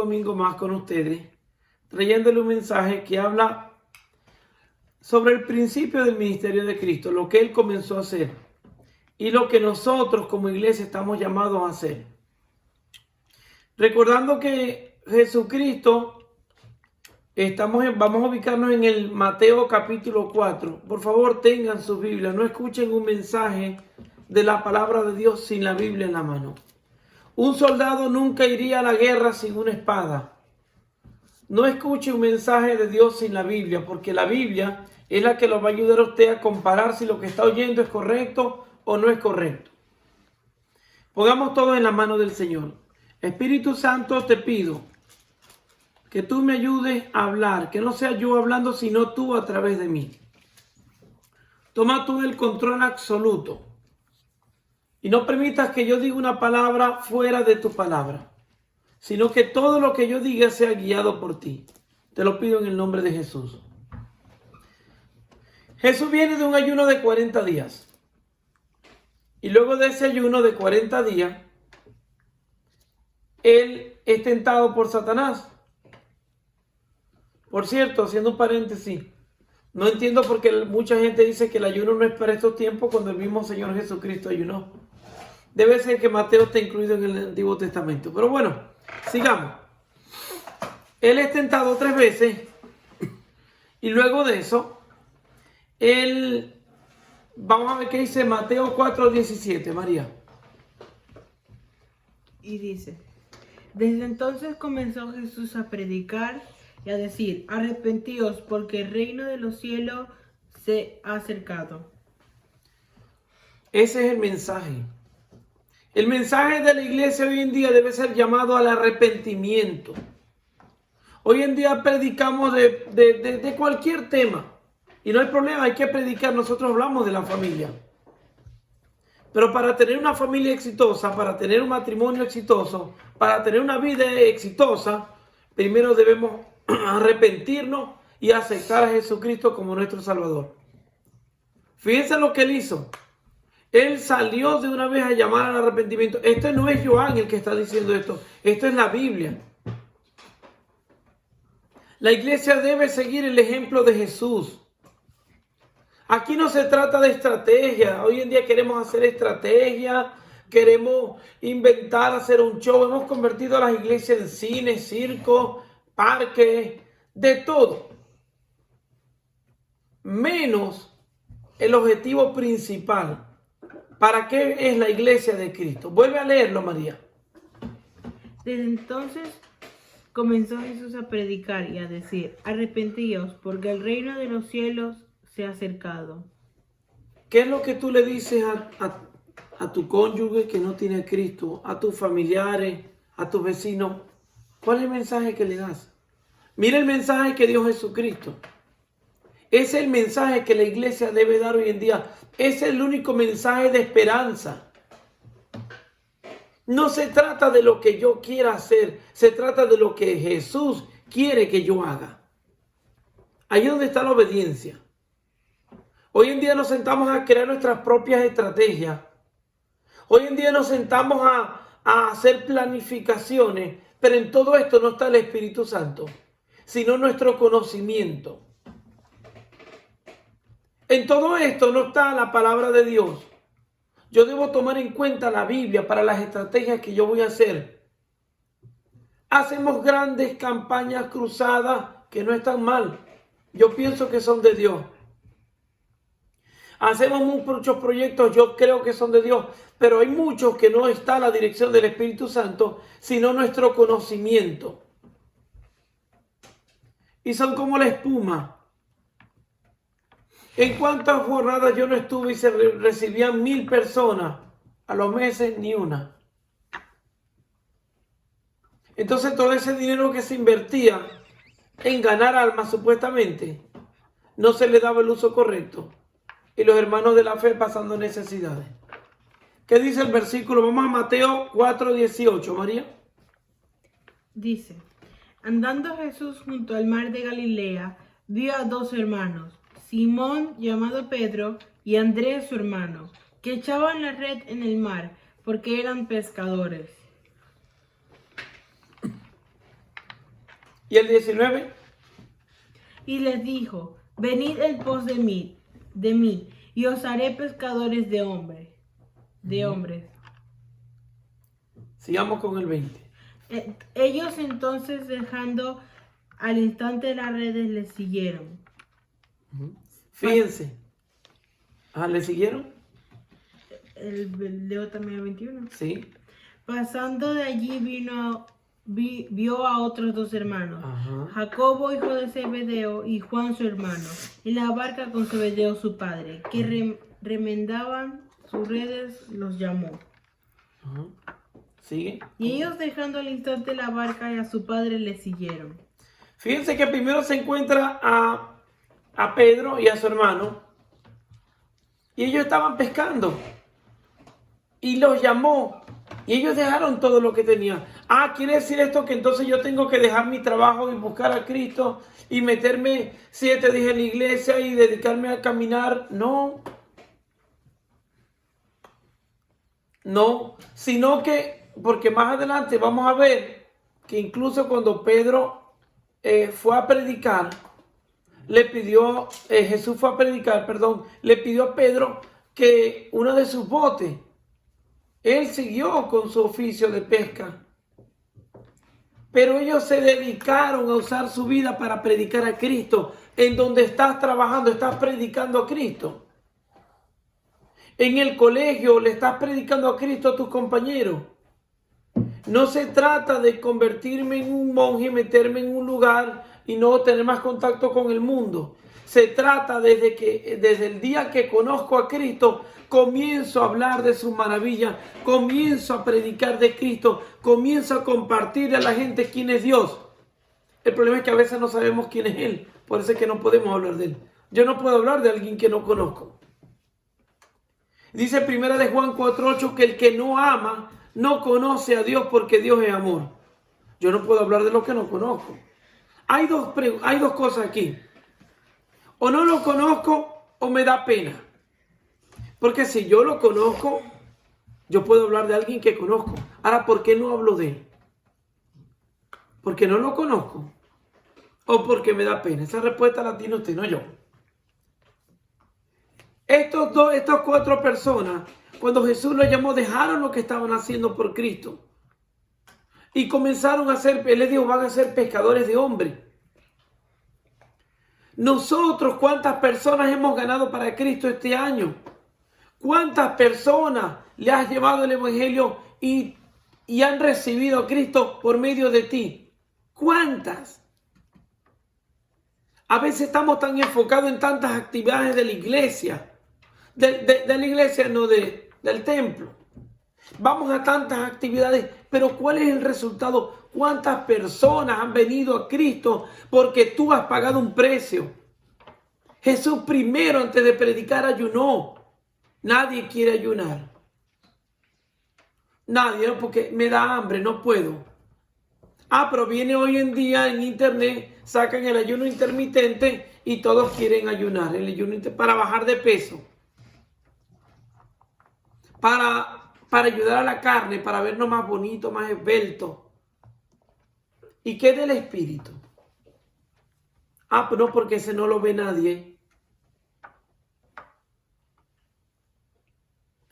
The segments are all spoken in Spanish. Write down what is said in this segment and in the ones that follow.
domingo más con ustedes, trayéndole un mensaje que habla sobre el principio del ministerio de Cristo, lo que Él comenzó a hacer y lo que nosotros como iglesia estamos llamados a hacer. Recordando que Jesucristo, vamos a ubicarnos en el Mateo capítulo 4. Por favor, tengan su Biblia, no escuchen un mensaje de la palabra de Dios sin la Biblia en la mano. Un soldado nunca iría a la guerra sin una espada. No escuche un mensaje de Dios sin la Biblia, porque la Biblia es la que lo va a ayudar a usted a comparar si lo que está oyendo es correcto o no es correcto. Pongamos todo en la mano del Señor. Espíritu Santo, te pido que tú me ayudes a hablar, que no sea yo hablando, sino tú a través de mí. Toma tú el control absoluto. Y no permitas que yo diga una palabra fuera de tu palabra, sino que todo lo que yo diga sea guiado por ti. Te lo pido en el nombre de Jesús. Jesús viene de un ayuno de 40 días. Y luego de ese ayuno de 40 días, Él es tentado por Satanás. Por cierto, haciendo un paréntesis, no entiendo por qué mucha gente dice que el ayuno no es para estos tiempos cuando el mismo Señor Jesucristo ayunó. Debe ser que Mateo está incluido en el Antiguo Testamento. Pero bueno, sigamos. Él es tentado 3 veces. Y luego de eso, vamos a ver qué dice Mateo 4:17, María. Y dice: desde entonces comenzó Jesús a predicar y a decir: arrepentíos, porque el reino de los cielos se ha acercado. Ese es el mensaje. El mensaje de la iglesia hoy en día debe ser llamado al arrepentimiento. Hoy en día predicamos de cualquier tema. Y no hay problema, hay que predicar. Nosotros hablamos de la familia. Pero para tener una familia exitosa, para tener un matrimonio exitoso, para tener una vida exitosa, primero debemos arrepentirnos y aceptar a Jesucristo como nuestro Salvador. Fíjense lo que Él hizo. Él salió de una vez a llamar al arrepentimiento. Esto no es Joan el que está diciendo esto. Esto es la Biblia. La iglesia debe seguir el ejemplo de Jesús. Aquí no se trata de estrategia. Hoy en día queremos hacer estrategia. Queremos inventar, hacer un show. Hemos convertido a las iglesias en cine, circo, parque, de todo. Menos el objetivo principal. ¿Para qué es la iglesia de Cristo? Vuelve a leerlo, María. Desde entonces comenzó Jesús a predicar y a decir: arrepentíos, porque el reino de los cielos se ha acercado. ¿Qué es lo que tú le dices a tu cónyuge que no tiene a Cristo, a tus familiares, a tus vecinos? ¿Cuál es el mensaje que le das? Mira el mensaje que dio Jesucristo. Es el mensaje que la iglesia debe dar hoy en día. Es el único mensaje de esperanza. No se trata de lo que yo quiera hacer. Se trata de lo que Jesús quiere que yo haga. Ahí es donde está la obediencia. Hoy en día nos sentamos a crear nuestras propias estrategias. Hoy en día nos sentamos a hacer planificaciones. Pero en todo esto no está el Espíritu Santo, sino nuestro conocimiento. En todo esto no está la palabra de Dios. Yo debo tomar en cuenta la Biblia para las estrategias que yo voy a hacer. Hacemos grandes campañas cruzadas que no están mal. Yo pienso que son de Dios. Hacemos muchos proyectos, yo creo que son de Dios. Pero hay muchos que no está a la dirección del Espíritu Santo, sino nuestro conocimiento. Y son como la espuma. ¿En cuántas jornadas yo no estuve y se recibían 1000 personas? A los meses ni una. Entonces todo ese dinero que se invertía en ganar almas supuestamente, no se le daba el uso correcto. Y los hermanos de la fe pasando necesidades. ¿Qué dice el versículo? Vamos a Mateo 4:18, María. Dice: andando Jesús junto al mar de Galilea, vio a 2 hermanos, Simón llamado Pedro y Andrés su hermano, que echaban la red en el mar porque eran pescadores. Y el 19. Y les dijo, venid en pos de mí, y os haré pescadores de hombres. Sigamos con el 20. Ellos entonces, dejando al instante las redes, les siguieron. Fíjense. ¿Le siguieron? Leo también el 21. Sí. Pasando de allí vio a otros dos hermanos, Ajá. Jacobo hijo de Zebedeo y Juan su hermano, en la barca con Zebedeo su padre, que remendaban sus redes, los llamó. Ajá. Sigue. Y ellos, dejando al instante la barca y a su padre, le siguieron. Fíjense que primero se encuentra a Pedro y a su hermano. Y ellos estaban pescando. Y los llamó. Y ellos dejaron todo lo que tenían. ¿Quiere decir esto que entonces yo tengo que dejar mi trabajo y buscar a Cristo y meterme 7 días en la iglesia y dedicarme a caminar? No. No, sino que, porque más adelante vamos a ver que incluso cuando Pedro fue a predicar, Jesús fue a predicar, le pidió a Pedro que uno de sus botes, él siguió con su oficio de pesca, pero ellos se dedicaron a usar su vida para predicar a Cristo. En donde estás trabajando, estás predicando a Cristo. En el colegio le estás predicando a Cristo a tus compañeros. No se trata de convertirme en un monje, meterme en un lugar y no tener más contacto con el mundo. Se trata desde el día que conozco a Cristo, comienzo a hablar de sus maravillas, comienzo a predicar de Cristo, comienzo a compartir a la gente quién es Dios. El problema es que a veces no sabemos quién es Él, por eso es que no podemos hablar de Él. Yo no puedo hablar de alguien que no conozco. Dice 1 de Juan 4:8 que el que no ama no conoce a Dios porque Dios es amor. Yo no puedo hablar de lo que no conozco. Hay dos cosas aquí. O no lo conozco o me da pena. Porque si yo lo conozco, yo puedo hablar de alguien que conozco. Ahora, ¿por qué no hablo de él? ¿Porque no lo conozco? ¿O porque me da pena? Esa respuesta la tiene usted, no yo. Estas 4 personas, cuando Jesús los llamó, dejaron lo que estaban haciendo por Cristo. Y comenzaron a ser, Él les dijo, van a ser pescadores de hombres. Nosotros, ¿cuántas personas hemos ganado para Cristo este año? ¿Cuántas personas le has llevado el Evangelio y han recibido a Cristo por medio de ti? ¿Cuántas? A veces estamos tan enfocados en tantas actividades de la iglesia. De la iglesia, no del templo. Vamos a tantas actividades, pero ¿cuál es el resultado? ¿Cuántas personas han venido a Cristo porque tú has pagado un precio? Jesús primero, antes de predicar, ayunó. Nadie quiere ayunar. Nadie, ¿no? Porque me da hambre, no puedo. Pero viene hoy en día en internet, sacan el ayuno intermitente y todos quieren ayunar. El ayuno para bajar de peso. Para ayudar a la carne, para vernos más bonito, más esbelto. ¿Y qué del espíritu? Pues no, porque ese no lo ve nadie.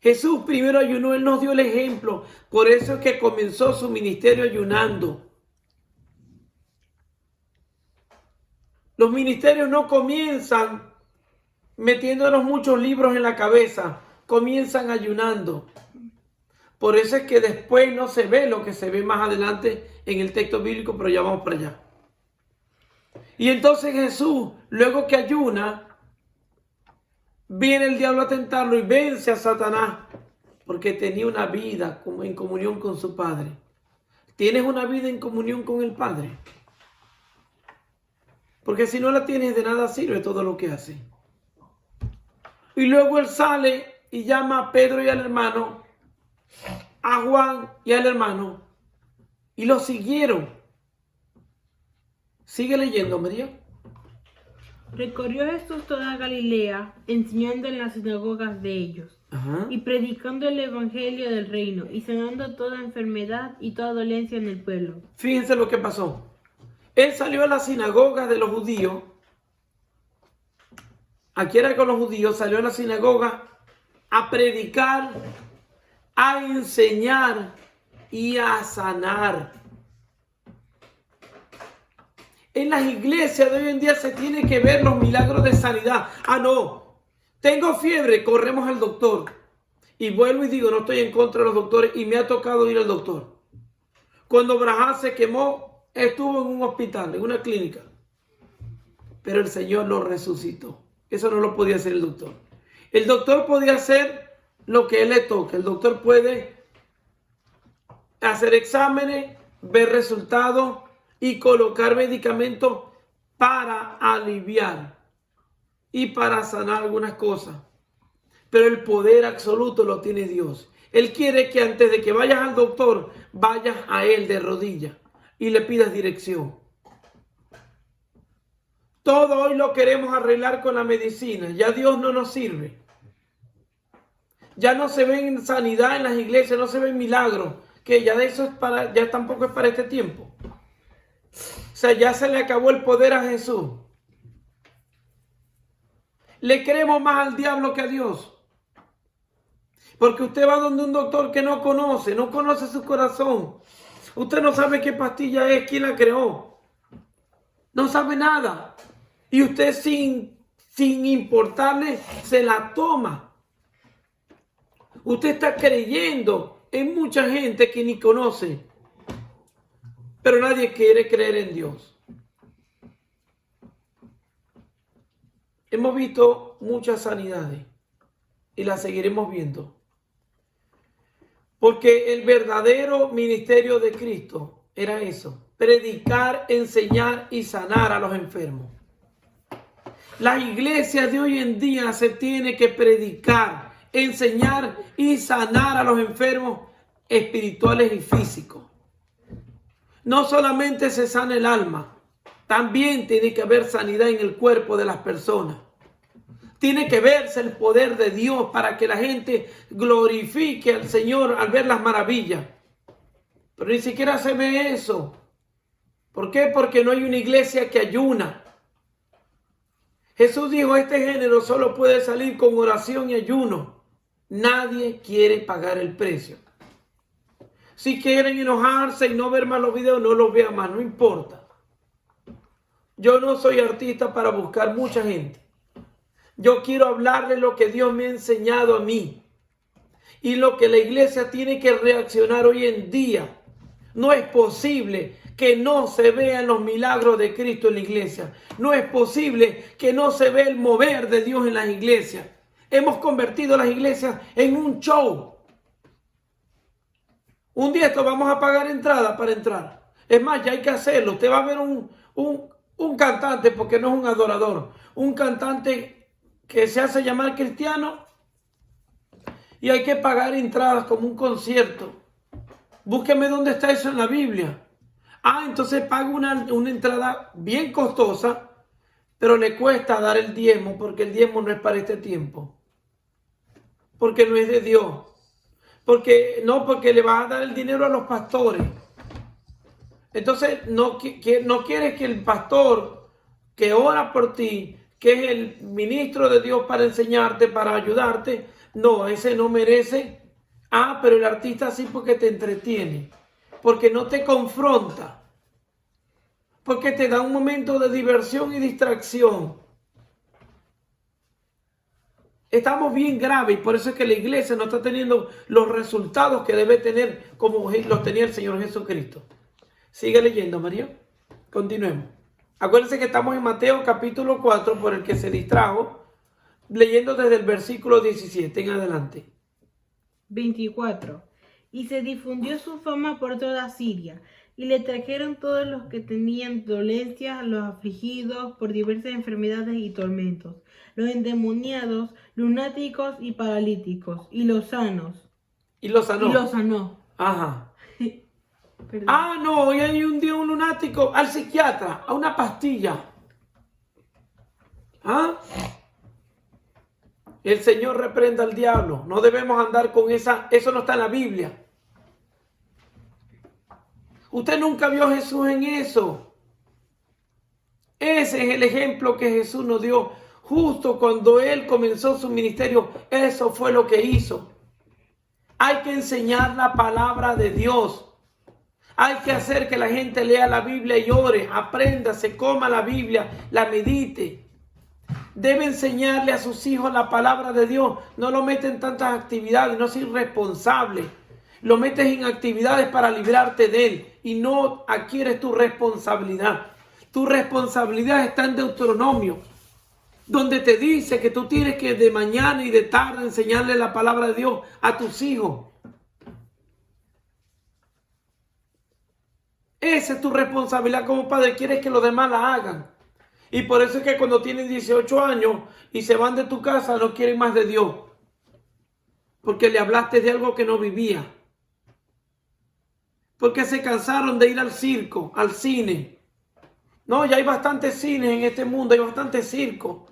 Jesús primero ayunó, Él nos dio el ejemplo. Por eso es que comenzó su ministerio ayunando. Los ministerios no comienzan metiéndonos muchos libros en la cabeza. Comienzan ayunando. Por eso es que después no se ve lo que se ve más adelante en el texto bíblico, pero ya vamos para allá. Y entonces Jesús, luego que ayuna, viene el diablo a tentarlo y vence a Satanás, porque tenía una vida en comunión con su Padre. ¿Tienes una vida en comunión con el Padre? Porque si no la tienes, de nada sirve todo lo que hace. Y luego él sale y llama a Pedro y al hermano, a Juan y al hermano, y lo siguieron. Sigue leyendo, María. Recorrió Jesús toda Galilea, enseñando en las sinagogas de ellos, y predicando el evangelio del reino, y sanando toda enfermedad y toda dolencia en el pueblo. Fíjense lo que pasó. Él salió a las sinagogas de los judíos. Aquí era con los judíos, salió a la sinagoga a predicar, a enseñar y a sanar. En las iglesias de hoy en día se tiene que ver los milagros de sanidad. Ah, no, tengo fiebre, corremos al doctor. Y vuelvo y digo, no estoy en contra de los doctores y me ha tocado ir al doctor. Cuando Brahá se quemó, estuvo en un hospital, en una clínica. Pero el Señor lo resucitó. Eso no lo podía hacer el doctor. El doctor podía hacer lo que él le toca. El doctor puede hacer exámenes, ver resultados y colocar medicamentos para aliviar y para sanar algunas cosas. Pero el poder absoluto lo tiene Dios. Él quiere que antes de que vayas al doctor, vayas a Él de rodillas y le pidas dirección. Todo hoy lo queremos arreglar con la medicina. Ya Dios no nos sirve. Ya no se ven sanidad en las iglesias, no se ven milagros. Que ya de eso es para, ya tampoco es para este tiempo. O sea, ya se le acabó el poder a Jesús. Le creemos más al diablo que a Dios. Porque usted va donde un doctor que no conoce su corazón. Usted no sabe qué pastilla es, quién la creó. No sabe nada. Y usted sin importarle, se la toma. Usted está creyendo en mucha gente que ni conoce. Pero nadie quiere creer en Dios. Hemos visto muchas sanidades y las seguiremos viendo. Porque el verdadero ministerio de Cristo era eso: predicar, enseñar y sanar a los enfermos. Las iglesias de hoy en día se tiene que predicar, enseñar y sanar a los enfermos espirituales y físicos. No solamente se sana el alma, también tiene que haber sanidad en el cuerpo de las personas. Tiene que verse el poder de Dios para que la gente glorifique al Señor al ver las maravillas. Pero ni siquiera se ve eso. ¿Por qué? Porque no hay una iglesia que ayuna. Jesús dijo, este género solo puede salir con oración y ayuno. Nadie quiere pagar el precio. Si quieren enojarse y no ver más los videos, no los vean más, no importa. Yo no soy artista para buscar mucha gente. Yo quiero hablarle lo que Dios me ha enseñado a mí. Y lo que la iglesia tiene que reaccionar hoy en día. No es posible que no se vean los milagros de Cristo en la iglesia. No es posible que no se vea el mover de Dios en las iglesias. Hemos convertido las iglesias en un show. Un día esto vamos a pagar entrada para entrar. Es más, ya hay que hacerlo. Usted va a ver un cantante, porque no es un adorador. Un cantante que se hace llamar cristiano y hay que pagar entradas como un concierto. Búsqueme dónde está eso en la Biblia. Ah, entonces paga una entrada bien costosa, pero le cuesta dar el diezmo, porque el diezmo no es para este tiempo. Porque no es de Dios. Porque le vas a dar el dinero a los pastores. Entonces no quieres que el pastor que ora por ti, que es el ministro de Dios para enseñarte, para ayudarte, no, ese no merece. Ah, pero el artista sí, porque te entretiene, porque no te confronta, porque te da un momento de diversión y distracción. Estamos bien graves y por eso es que la iglesia no está teniendo los resultados que debe tener como los tenía el Señor Jesucristo. Sigue leyendo, María. Continuemos. Acuérdense que estamos en Mateo capítulo 4, por el que se distrajo, leyendo desde el versículo 17 en adelante. 24. Y se difundió su fama por toda Siria, y le trajeron todos los que tenían dolencias, los afligidos por diversas enfermedades y tormentos, los endemoniados, lunáticos y paralíticos, y los sanos. Y los sanó. Y los sanó. Ajá. Perdón. Ah, no, hoy hay un día un lunático al psiquiatra, a una pastilla. ¿Ah? El Señor reprenda al diablo. No debemos andar con esa. Eso no está en la Biblia. Usted nunca vio a Jesús en eso. Ese es el ejemplo que Jesús nos dio. Justo cuando Él comenzó su ministerio, eso fue lo que hizo. Hay que enseñar la palabra de Dios. Hay que hacer que la gente lea la Biblia y ore, aprenda, se coma la Biblia, la medite. Debe enseñarle a sus hijos la palabra de Dios. No lo metes en tantas actividades, no seas irresponsable. Lo metes en actividades para librarte de Él y no adquieres tu responsabilidad. Tu responsabilidad está en Deuteronomio, donde te dice que tú tienes que de mañana y de tarde enseñarle la palabra de Dios a tus hijos. Esa es tu responsabilidad como padre. Quieres que los demás la hagan. Y por eso es que cuando tienen 18 años y se van de tu casa, no quieren más de Dios. Porque le hablaste de algo que no vivía. Porque se cansaron de ir al circo, al cine. No, ya hay bastantes cines en este mundo, hay bastantes circos.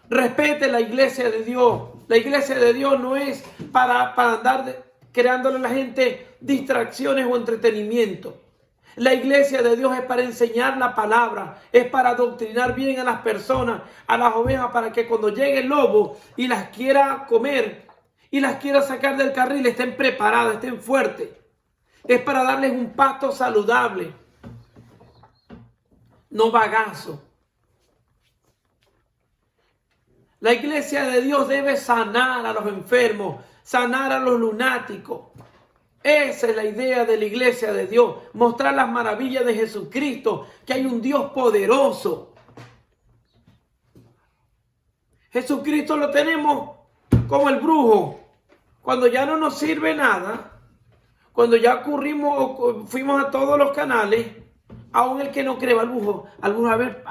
Respete la iglesia de Dios. La iglesia de Dios no es para andar creándole a la gente distracciones o entretenimiento. La iglesia de Dios es para enseñar la palabra, es para adoctrinar bien a las personas, a las ovejas, para que cuando llegue el lobo y las quiera comer y las quiera sacar del carril, estén preparadas, estén fuertes. Es para darles un pasto saludable, no bagazo. La iglesia de Dios debe sanar a los enfermos, sanar a los lunáticos. Esa es la idea de la iglesia de Dios, mostrar las maravillas de Jesucristo, que hay un Dios poderoso. Jesucristo lo tenemos como el brujo. Cuando ya no nos sirve nada, cuando ya fuimos a todos los canales, aún el que no cree al brujo, a ver,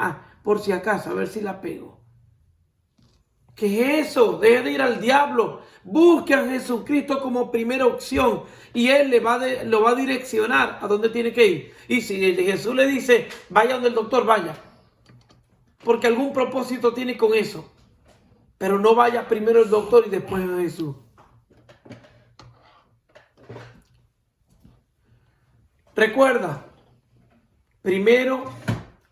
por si acaso, a ver si la pego. ¿Qué es eso? Deje de ir al diablo. Busque a Jesucristo como primera opción y Él lo va a direccionar a dónde tiene que ir. Y si Jesús le dice, vaya donde el doctor, vaya. Porque algún propósito tiene con eso. Pero no vaya primero el doctor y después a Jesús. Recuerda, primero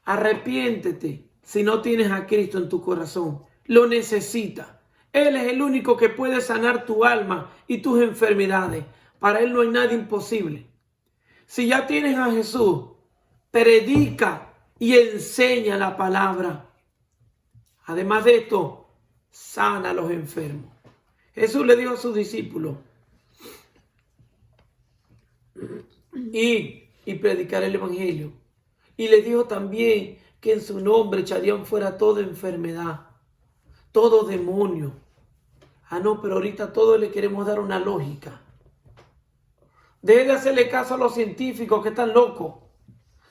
arrepiéntete si no tienes a Cristo en tu corazón. Lo necesita. Él es el único que puede sanar tu alma y tus enfermedades. Para Él no hay nada imposible. Si ya tienes a Jesús, predica y enseña la palabra. Además de esto, sana a los enfermos. Jesús le dijo a sus discípulos, y predicar el evangelio. Y le dijo también que en su nombre echarían fuera toda enfermedad, todo demonio. No, pero ahorita a todos le queremos dar una lógica. Deje de hacerle caso a los científicos que están locos.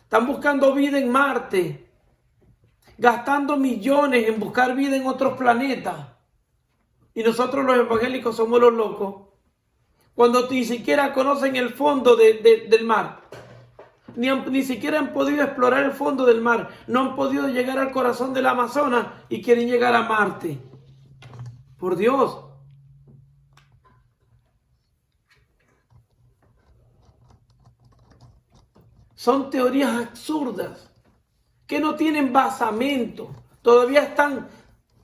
Están buscando vida en Marte, gastando millones en buscar vida en otros planetas. Y nosotros los evangélicos somos los locos. Cuando ni siquiera conocen el fondo del mar. Ni siquiera han podido explorar el fondo del mar. No han podido llegar al corazón del Amazonas y quieren llegar a Marte. Por Dios. Son teorías absurdas que no tienen basamento. Todavía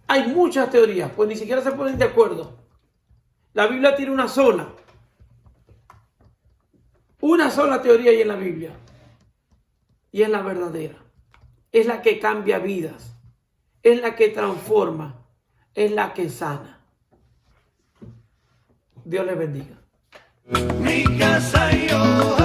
hay muchas teorías, pues ni siquiera se ponen de acuerdo. La Biblia tiene una sola. Una sola teoría hay en la Biblia. Y es la verdadera. Es la que cambia vidas. Es la que transforma. Es la que sana. Dios les bendiga. Mi casa y yo